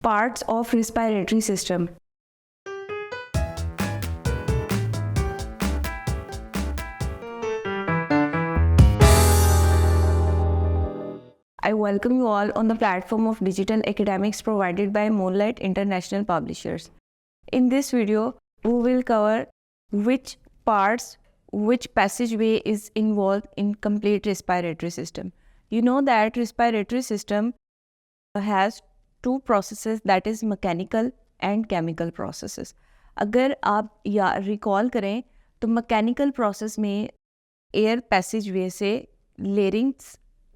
Parts of respiratory system. I welcome you all on the platform of digital academics provided by Moonlight International Publishers. In this video, we will cover which parts, which passageway is involved in complete respiratory system. You know that respiratory system has two processes, that is mechanical and chemical processes. अगर आप या recall करें तो mechanical process में air पैसेजवे से larynx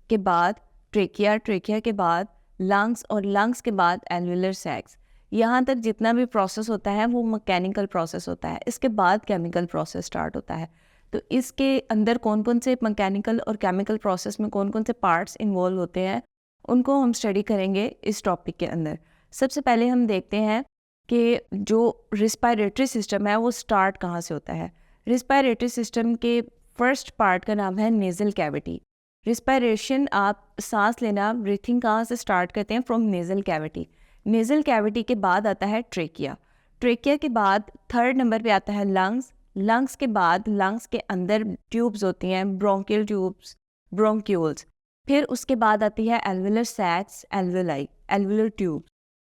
के बाद trachea, trachea के बाद लंग्स और लंग्स के बाद एल्वुलर सैक्स, यहाँ तक जितना भी प्रोसेस होता है वो मैकेनिकल प्रोसेस होता है. इसके बाद केमिकल प्रोसेस स्टार्ट होता है. तो इसके अंदर कौन कौन से मैकेनिकल और केमिकल प्रोसेस में कौन कौन से पार्ट्स इन्वॉल्व होते हैं उनको हम स्टडी करेंगे इस टॉपिक के अंदर. सबसे पहले हम देखते हैं कि जो रिस्पायरेटरी सिस्टम है वो स्टार्ट कहाँ से होता है. रिस्पायरेटरी सिस्टम के फर्स्ट पार्ट का नाम है नेज़ल कैविटी. रिस्पायरेशन, आप सांस लेना, ब्रीथिंग कहाँ से स्टार्ट करते हैं? From nasal cavity. Nasal cavity के बाद आता है ट्रेकिया. ट्रेकिया के बाद थर्ड नंबर पे आता है लंग्स. लंग्स के बाद लंग्स के अंदर ट्यूब्स होती हैं, ब्रोंकियल ट्यूब्स, ब्रोंक्यूल्स. फिर उसके बाद आती है एल्वुलर सैक्स, एल्वुलाई, एल्वुलर ट्यूब.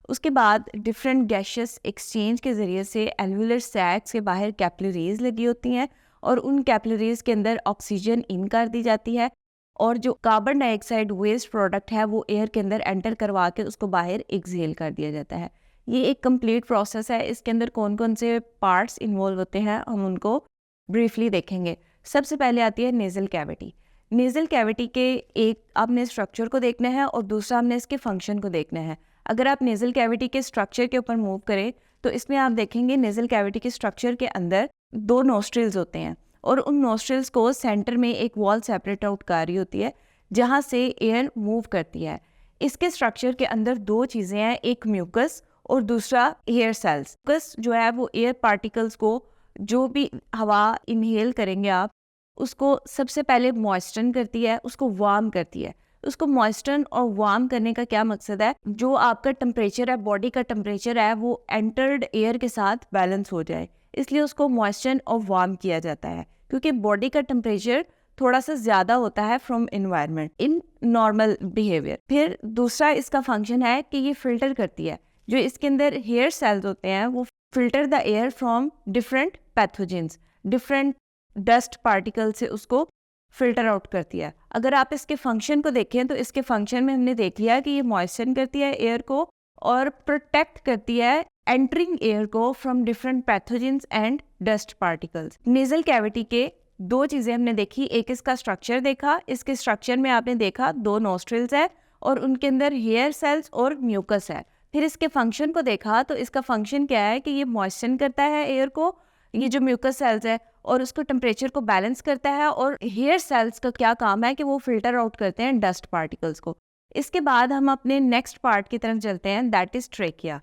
उसके बाद डिफरेंट गैशियस एक्सचेंज के ज़रिए से एल्वुलर सैक्स के बाहर कैपिलरीज लगी होती हैं और उन कैपिलरीज के अंदर ऑक्सीजन इन कर दी जाती है और जो कार्बन डाइऑक्साइड वेस्ट प्रोडक्ट है वो एयर के अंदर एंटर करवा के उसको बाहर एक्सहेल कर दिया जाता है. ये एक कंप्लीट प्रोसेस है. इसके अंदर कौन कौन से पार्ट्स इन्वॉल्व होते हैं हम उनको ब्रीफली देखेंगे. सबसे पहले आती है नेज़ल कैविटी. नेज़ल कैविटी के एक आपने स्ट्रक्चर को देखना है और दूसरा आपने इसके फंक्शन को देखना है. अगर आप नेज़ल कैविटी के स्ट्रक्चर के ऊपर मूव करें तो इसमें आप देखेंगे नेज़ल कैविटी के स्ट्रक्चर के अंदर दो नोस्ट्रिल्स होते हैं और उन नोस्ट्रिल्स को सेंटर में एक वॉल सेपरेट आउट कर रही होती है जहाँ से एयर मूव करती है. इसके स्ट्रक्चर के अंदर दो चीज़ें हैं, एक म्यूकस और दूसरा एयर सेल्स. म्यूकस जो है वो एयर पार्टिकल्स को, जो भी हवा इनहेल करेंगे आप, उसको सबसे पहले मॉइस्चन करती है, उसको वार्म करती है. उसको मॉइस्चन और वार्म करने का क्या मकसद है? जो आपका टेम्परेचर है, बॉडी का टेम्परेचर है, वो एंटर्ड एयर के साथ बैलेंस हो जाए, इसलिए उसको मॉइस्चन और वार्म किया जाता है क्योंकि बॉडी का टेम्परेचर थोड़ा सा ज़्यादा होता है from environment in normal behaviour. फिर दूसरा इसका फंक्शन है कि ये फिल्टर करती है. जो इसके अंदर हेयर सेल्स होते हैं वो filter the air from different pathogens, different dust particle से उसको फिल्टर आउट करती है. अगर आप इसके फंक्शन को देखें तो इसके फंक्शन में हमने देख लिया कि ये मॉइस्चन करती है एयर को और प्रोटेक्ट करती है एंटरिंग एयर को from different pathogens and dust particles. Nasal cavity के दो चीज़ें हमने देखी, एक इसका स्ट्रक्चर देखा. इसके स्ट्रक्चर में आपने देखा दो नोस्ट्रिल्स है और उनके अंदर हेयर सेल्स और म्यूकस है. फिर इसके फंक्शन को देखा तो इसका फंक्शन क्या है कि ये मॉइस्चन करता है एयर को, ये जो म्यूकस सेल्स है, और उसको टेम्परेचर को बैलेंस करता है. और हेयर सेल्स का क्या काम है कि वो फिल्टर आउट करते हैं डस्ट पार्टिकल्स को. इसके बाद हम अपने नेक्स्ट पार्ट की तरफ चलते हैं, that is trachea.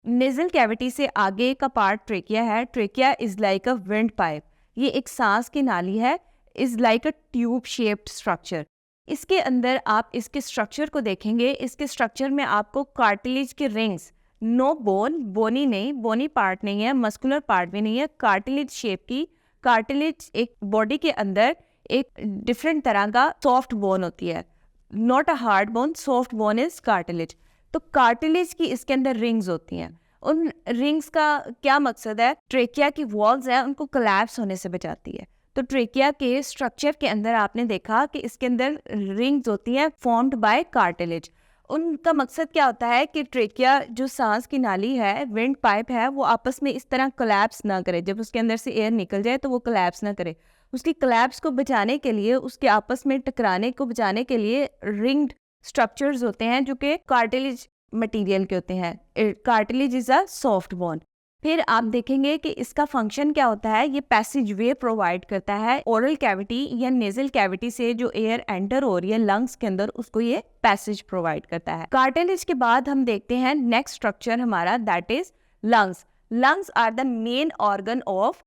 Nasal cavity से आगे का पार्ट ट्रेकिया है. Trachea is like a wind pipe. ये एक सांस की नाली है, is like a tube shaped structure. इसके अंदर आप इसके स्ट्रक्चर को देखेंगे. इसके स्ट्रक्चर में आपको कार्टिलेज के रिंग्स, नो बोन, बोनी नहीं, बोनी पार्ट नहीं है, मस्कुलर पार्ट भी नहीं है, कार्टिलेज शेप की. कार्टिलेज एक बॉडी के अंदर एक डिफरेंट तरह का सॉफ्ट बोन होती है, not a hard bone, soft bone is cartilage. तो कार्टिलेज की इसके अंदर रिंग्स होती हैं. उन रिंग्स का क्या मकसद है? ट्रेकिया की वॉल्स हैं उनको कोलैप्स होने से बचाती है. तो ट्रेकिया के स्ट्रक्चर के अंदर आपने देखा कि इसके अंदर रिंग्स होती हैं फॉर्म्ड बाय कार्टिलेज. उनका मकसद क्या होता है कि ट्रेकिया जो सांस की नाली है, विंड पाइप है, वो आपस में इस तरह कोलैप्स ना करे. जब उसके अंदर से एयर निकल जाए तो वो कोलैप्स ना करे. उसकी कोलैप्स को बचाने के लिए, उसके आपस में टकराने को बचाने के लिए रिंग्ड स्ट्रक्चर्स होते हैं जो कि कार्टिलेज मटेरियल के होते हैं. Cartilage is a soft bone. फिर आप देखेंगे कि इसका फंक्शन क्या होता है. ये पैसेज वे प्रोवाइड करता है ओरल कैविटी या नेज़ल कैविटी से जो एयर एंटर हो रही है लंग्स के अंदर, उसको ये पैसेज प्रोवाइड करता है. कार्टिलेज के बाद हम देखते हैं नेक्स्ट स्ट्रक्चर हमारा, that is lungs. Lungs are the main organ of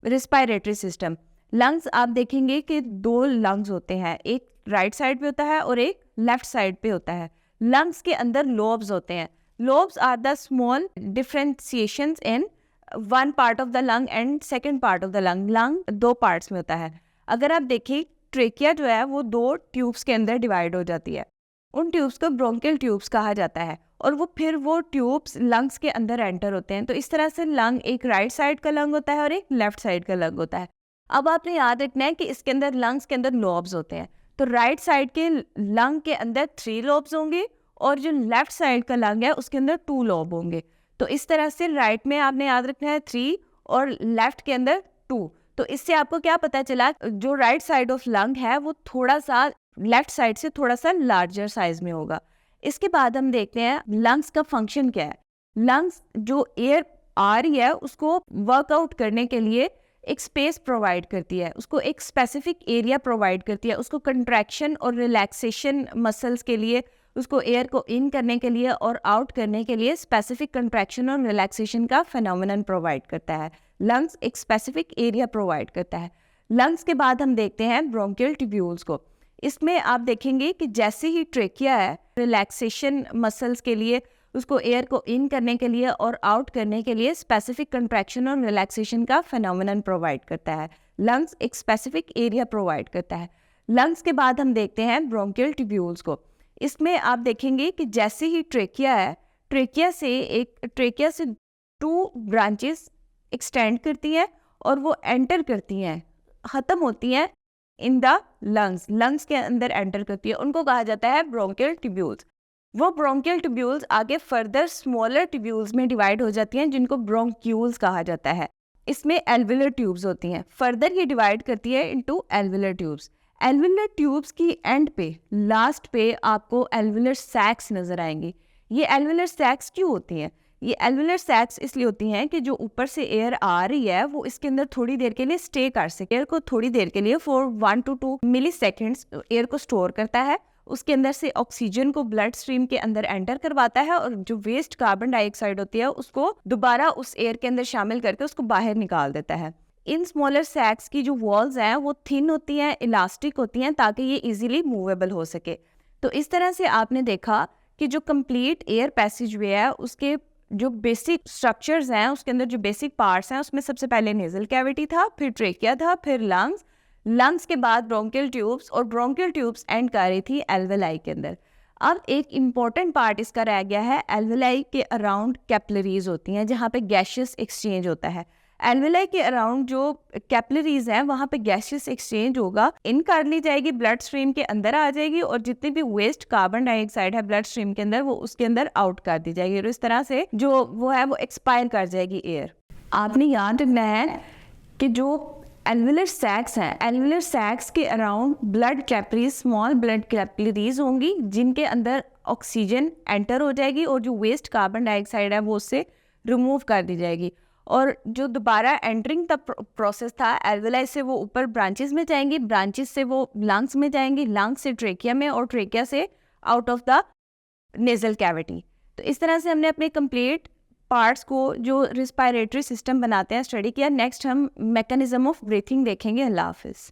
respiratory system. Lungs आप देखेंगे कि दो लंग्स होते हैं, एक राइट साइड पे होता है और एक लेफ्ट साइड पे होता है. लंग्स के अंदर लोब्स होते हैं. Lobes are the small differentiations in one part of the lung and second part of the lung. Lung दो parts में होता है. अगर आप देखिए ट्रेकिया जो है वो दो ट्यूब्स के अंदर डिवाइड हो जाती है. उन ट्यूब्स को ब्रोंकियल ट्यूब्स कहा जाता है और वो ट्यूब्स लंग्स के अंदर एंटर होते हैं. तो इस तरह से लंग एक राइट साइड का लंग होता है और एक लेफ्ट साइड का लंग होता है. अब आपने याद रखना है कि इसके अंदर लंग्स के अंदर लॉब्स होते हैं. तो राइट साइड के लंग के अंदर 3 लॉब्स होंगे और जो लेफ्ट साइड का लंग है उसके अंदर 2 लॉब होंगे. तो इस तरह से राइट में आपने याद रखना है 3 और लेफ्ट के अंदर 2. तो इससे आपको क्या पता चला, जो राइट साइड ऑफ लंग है वो थोड़ा सा लेफ्ट साइड से थोड़ा सा लार्जर साइज में होगा. इसके बाद हम देखते हैं लंग्स का फंक्शन क्या है. लंग्स जो एयर आ रही है उसको वर्कआउट करने के लिए एक स्पेस प्रोवाइड करती है, उसको एक स्पेसिफिक एरिया प्रोवाइड करती है, उसको कंट्रैक्शन और रिलैक्सेशन मसल्स के लिए, उसको एयर को इन करने के लिए और आउट करने के लिए स्पेसिफिक कंट्रैक्शन और रिलैक्सेशन का फेनोमेनन प्रोवाइड करता है. लंग्स एक स्पेसिफिक एरिया प्रोवाइड करता है. लंग्स के बाद हम देखते हैं ब्रोंकियल ट्यूब्यूल्स को. इसमें आप देखेंगे कि जैसे ही ट्रेकिया है रिलैक्सेशन मसल्स के लिए, उसको एयर को इन करने के लिए और आउट करने के लिए स्पेसिफिक कंट्रैक्शन और रिलैक्सेशन का फेनोमेनन प्रोवाइड करता है. लंग्स एक स्पेसिफिक एरिया प्रोवाइड करता है. लंग्स के बाद हम देखते हैं ब्रोंकियल ट्यूब्यूल्स को. इसमें आप देखेंगे कि जैसे ही ट्रेकिया है, ट्रेकिया से 2 ब्रांचेस एक्सटेंड करती हैं और वो एंटर करती हैं, ख़त्म होती हैं इन द लंग्स के अंदर एंटर करती है. उनको कहा जाता है ब्रोंकियल ट्यूब्यूल्स. वो ब्रोंकियल ट्यूब्यूल्स आगे फर्दर स्मॉलर ट्यूब्यूल्स में डिवाइड हो जाती हैं जिनको ब्रोंक्यूल्स कहा जाता है. इसमें एल्विलर ट्यूब्स होती हैं. फर्दर ये डिवाइड करती है into alveolar tubes. Alveolar tubes की एंड पे, लास्ट पे आपको एल्विलर सैक्स नजर आएंगी. ये एल्विलर सैक्स क्यों होती हैं? ये एल्विलर सैक्स इसलिए होती हैं कि जो ऊपर से एयर आ रही है वो इसके अंदर थोड़ी देर के लिए स्टे कर सके. एयर को थोड़ी देर के लिए for 1 to 2 milliseconds air को स्टोर करता है. उसके अंदर से ऑक्सीजन को ब्लड स्ट्रीम के अंदर एंटर करवाता है और जो वेस्ट कार्बन डाइऑक्साइड होती है उसको दोबारा उस एयर के अंदर शामिल करके उसको बाहर निकाल देता है. इन स्मॉलर सैक्स की जो वॉल्स हैं वो थिन होती हैं, इलास्टिक होती हैं ताकि ये इजीली मूवेबल हो सके. तो इस तरह से आपने देखा कि जो कंप्लीट एयर पैसेज वे है उसके जो बेसिक स्ट्रक्चर्स हैं, उसके अंदर जो बेसिक पार्ट्स हैं, उसमें सबसे पहले नेजल कैविटी था, फिर ट्रेकिया था, फिर लंग्स के बाद ब्रोंकियल ट्यूब्स, और ब्रोंकियल ट्यूब्स एंड कर रही थी एल्वेलाई के अंदर. अब एक इम्पॉर्टेंट पार्ट इसका रह गया है. एल्वेलाई के अराउंड कैपिलरीज होती हैं जहाँ पे गैशियस एक्सचेंज होता है. एल्वेलाई के अराउंड जो कैपिलरीज हैं वहाँ पे गैशियस एक्सचेंज होगा, इन कर ली जाएगी, ब्लड स्ट्रीम के अंदर आ जाएगी और जितनी भी वेस्ट कार्बन डाइऑक्साइड है ब्लड स्ट्रीम के अंदर वो उसके अंदर आउट कर दी जाएगी और इस तरह से जो वो है वो एक्सपायर कर जाएगी एयर. आपने याद रखना है कि जो एल्विलर सैक्स हैं, एल्विलर सैक्स के around blood capillaries, small blood capillaries होंगी जिनके अंदर ऑक्सीजन एंटर हो जाएगी और जो वेस्ट कार्बन डाइऑक्साइड है वो उससे रिमूव कर दी जाएगी. और जो दोबारा एंटरिंग द प्रोसेस था, एल्वेलाई से वो ऊपर ब्रांचेस में जाएंगी, ब्रांचेस से वो लंग्स में जाएंगी, लंग्स से ट्रेकिया में और ट्रेकिया से out of the nasal cavity. तो इस तरह से हमने अपने कंप्लीट पार्ट्स को जो रिस्पायरेटरी सिस्टम बनाते हैं स्टडी किया. नेक्स्ट हम मैकेनिज्म ऑफ ब्रीथिंग देखेंगे. अल्लाह हाफिज़.